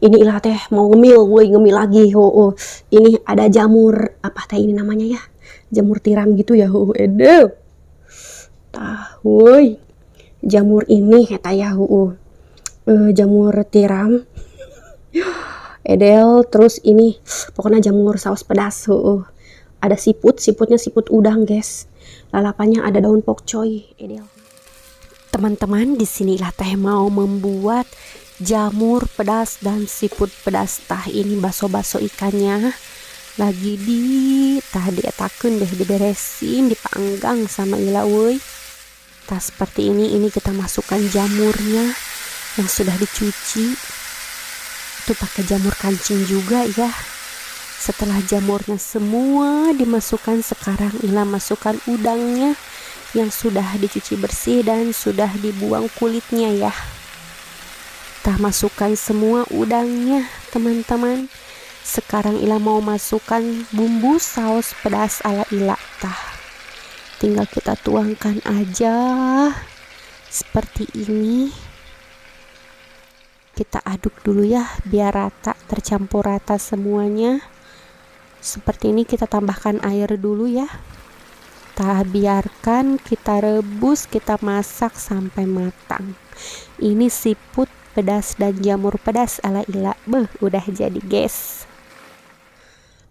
Ini ilah teh mau ngemil, woi ngemil lagi. Ini ada jamur apa teh ini namanya ya? Jamur tiram gitu ya. Edo. Tah, woi. Jamur ini eta ya. Jamur tiram. Edel, terus ini pokoknya jamur saus pedas. Ada siputnya siput udang, guys. Lalapannya ada daun pokcoy. Edel. Teman-teman, di sinilah teh mau membuat jamur pedas dan siput pedas. Tah ini baso-baso ikannya lagi dietakeun deh, diberesin, dipanggang sama ila woi. Tah seperti ini kita masukkan jamurnya yang sudah dicuci. Itu pakai jamur kancing juga ya. Setelah jamurnya semua dimasukkan, sekarang ila masukkan udangnya yang sudah dicuci bersih dan sudah dibuang kulitnya ya. Tah masukkan semua udangnya teman-teman. Sekarang ila mau masukkan bumbu saus pedas ala ila. Tah tinggal kita tuangkan aja seperti ini. Kita aduk dulu ya biar rata, tercampur rata semuanya. Seperti ini, kita tambahkan air dulu ya. Tah biarkan kita rebus, kita masak sampai matang. Ini siput pedas dan jamur pedas ala ila. Udah jadi guys.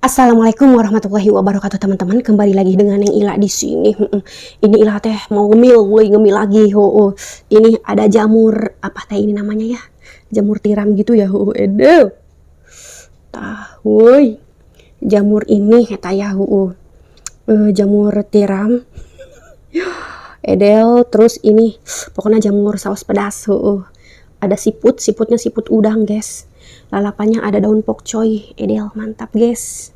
Assalamualaikum warahmatullahi wabarakatuh teman-teman. Kembali lagi dengan yang ila di sini. Ini ila teh mau ngemil, woi ngemil lagi. Ini ada jamur apa teh ini namanya ya? Jamur tiram gitu ya. Edo. Tah, woi. Jamur ini eta ya. Jamur tiram. Edel, terus ini pokoknya jamur saus pedas. Ada siputnya siput udang, guys. Lalapannya ada daun pokcoy. Edel, mantap guys.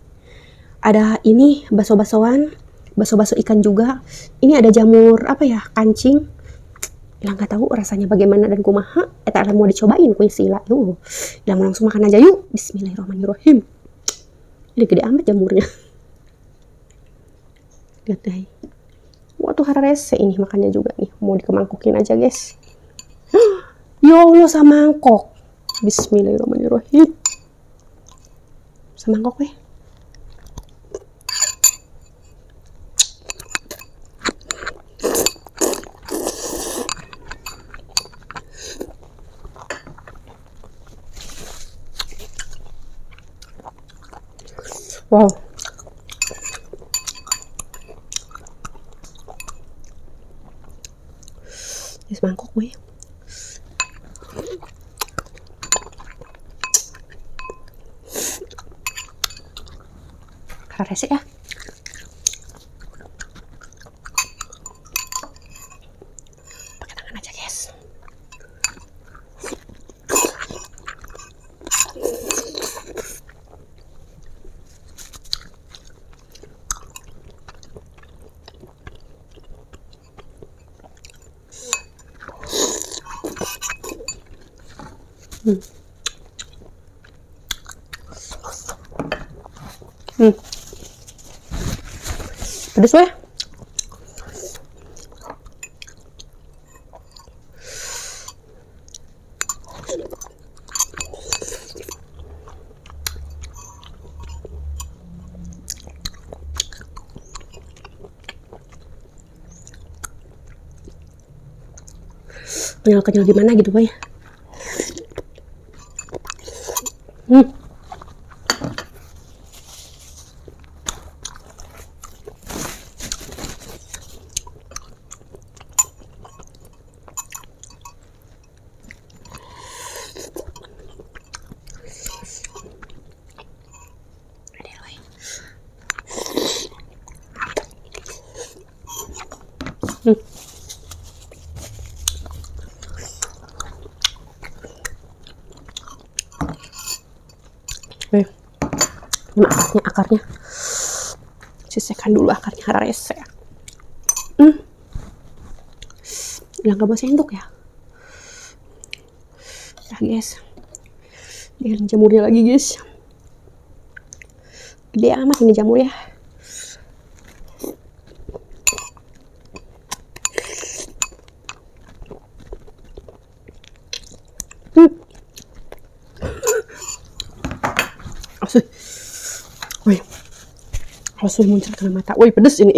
Ada ini baso-basoan, baso-baso ikan juga. Ini ada jamur apa ya, kancing. Ila nggak tahu rasanya bagaimana dan kumaha. Eta mau dicobain ku sila. Ila mau langsung makan aja yuk. Bismillahirrahmanirrahim. Ini gede amat jamurnya. Lihat deh. Waduh, hararese ini makannya juga nih. Mau dikemangkukin aja guys. Ya Allah, samangkok. Bismillahirrahmanirrahim. Samangkok weh. Wow. Ini semangkok weh. Resik ya. Pakai tangan aja guys. Pedes weh. Kenyal-kenyal gimana gitu boy. Ini akarnya. Sisakan dulu akarnya, hararese. Bilang gak bawa sendok ya. Nah guys, lihat jamurnya lagi guys. Gede amat ini jamur ya. pedas. Wih, langsung muncrat ke mata. Wih, pedas ini.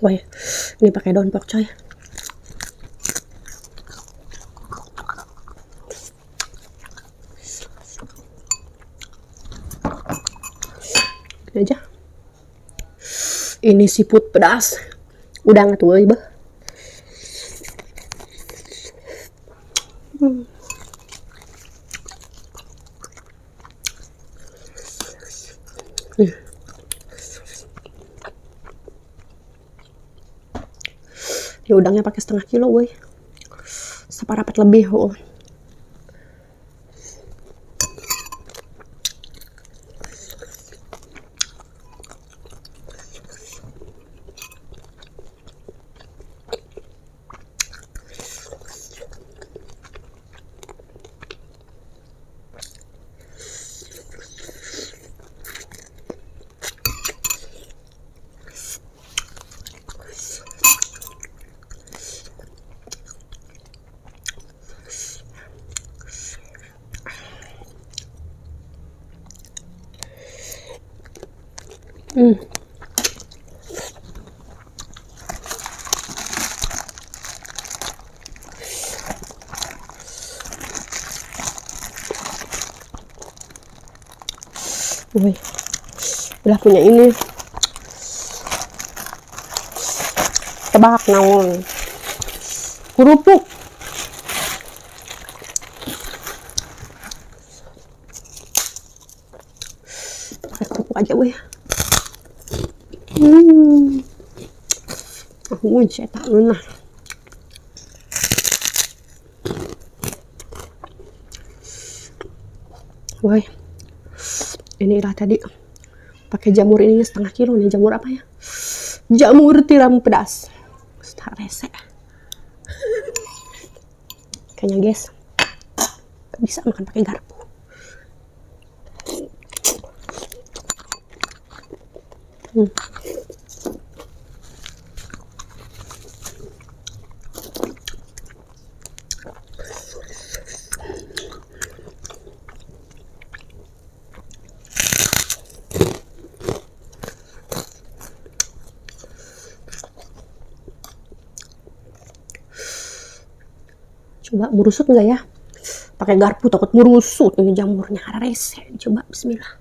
Wih, ini pakai daun pokcoy. Ini aja. Ini siput pedas. Udah nggak tuh, ibu. Ya udangnya pakai 1/2 kilo, woi. Separapat lebih, oh. Wih, udah punya ini. Tebak naon? Kerupuk. Pakai kerupuk aja, wih. Aku saya tak enak. Woi, inilah tadi pakai jamur ini 1/2 kilo nih. Jamur apa ya? Jamur tiram pedas. Star rese. Kayaknya guys, gak bisa makan pakai garpu. Coba merusut nggak ya? Pakai garpu takut merusut ini jamurnya. Rese. Coba bismillah.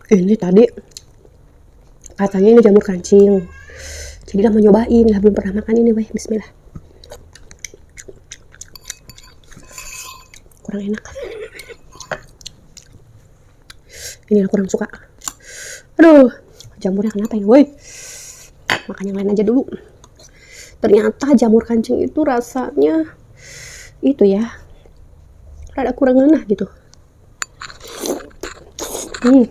Ini tadi katanya ini jamur kancing, jadi lah mau nyobain, lah belum pernah makan ini, weh. Bismillah. Kurang enak, ini lah kurang suka. Aduh, jamurnya kenapa ini, weh? Makan yang lain aja dulu. Ternyata jamur kancing itu rasanya itu ya, rada kurang enak gitu. Yeah.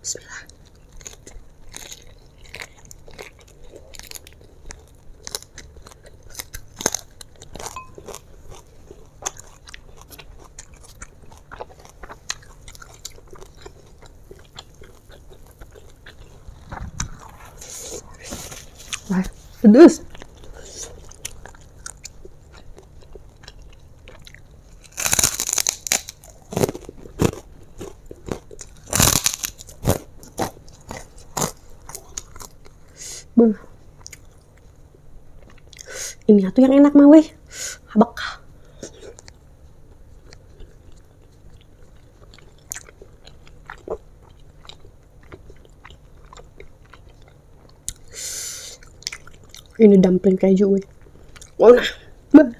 Bismillah. Pedes. Beuh. Ini atuh yang enak mah weh. Habak. Ini dumpling keju weh. Oh nah. Beuh.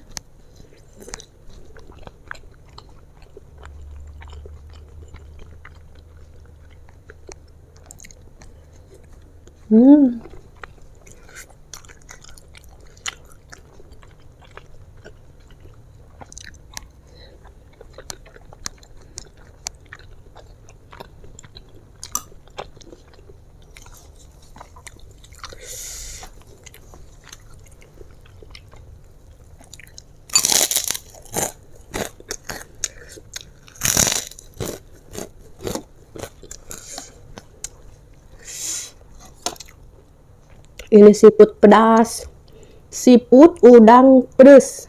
Ini siput pedas. Siput udang pedas.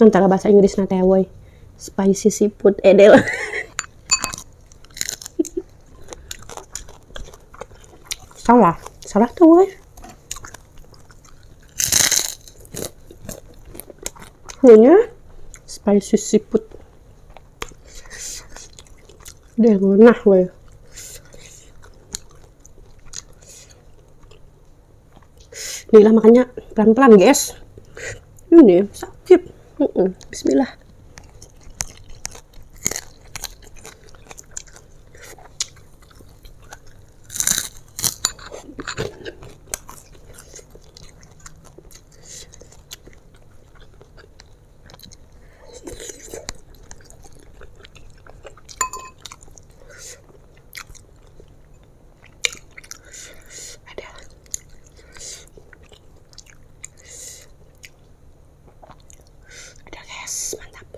Antara bahasa Inggris na teh woy. Spicy siput edel. Salah tuh woy. Hanya spicy siput. Deh ngenah woy. Inilah makanya pelan-pelan guys. Ini sakit. Bismillah. Ada guys, mantap.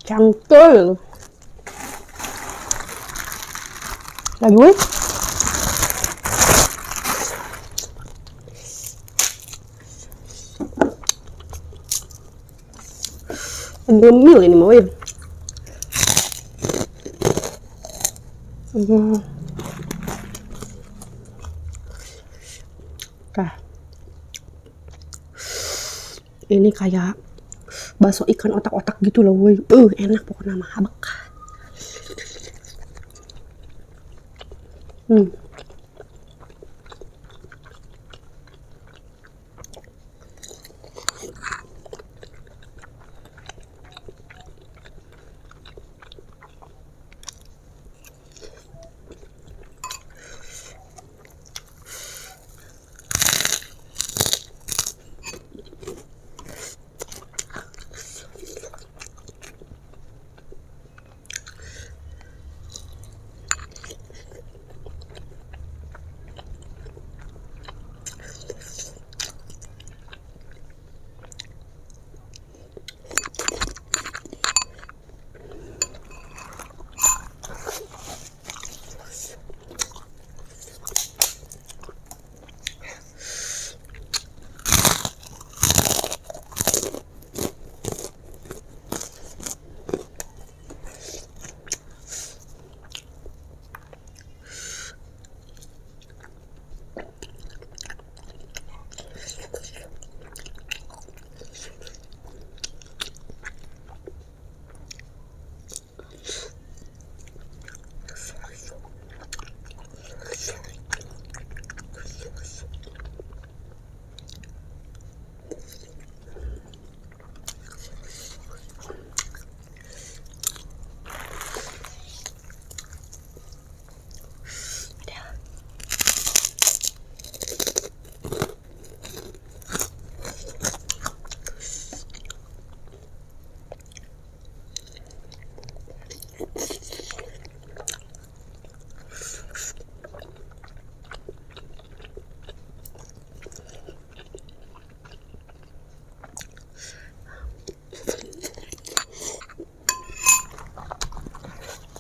Cangkel. Lagi weh. Gemil ini mau ya. Nah, ini kayak bakso ikan otak-otak gitu loh, woi. Enak pokoknya mah habak.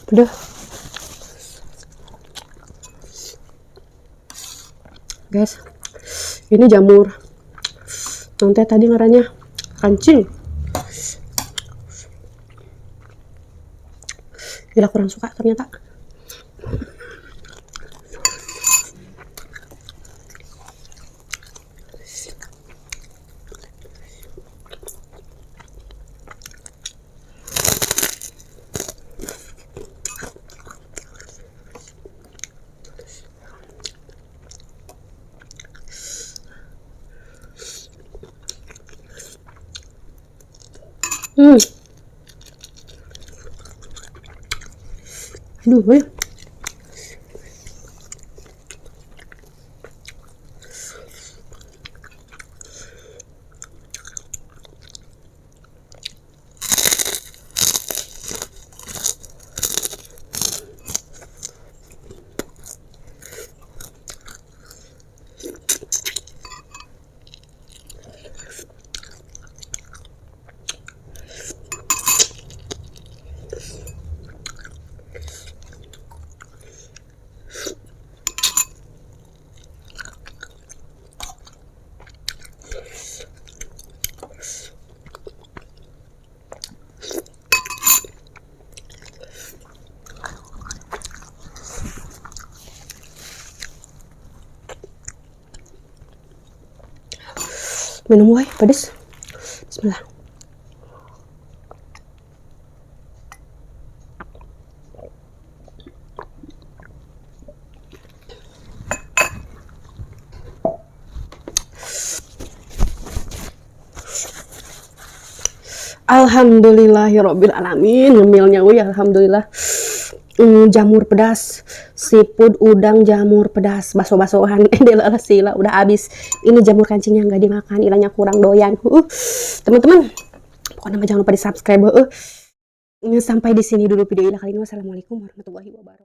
Udah. Guys, ini jamur. Nanti tadi ngarannya kancing. Gila kurang suka ternyata. Aduh, minum wae pedes. Bismillah. Alhamdulillahirabbil alamin. Ngemilnya alhamdulillah. Jamur pedas, siput, udang, jamur pedas, baso-basohan, sila udah habis. Ini jamur kancingnya nggak dimakan, ilahnya kurang doyan. Teman-teman, pokoknya jangan lupa di subscribe. Sampai di sini dulu video ini kali ini. Wassalamualaikum warahmatullahi wabarakatuh.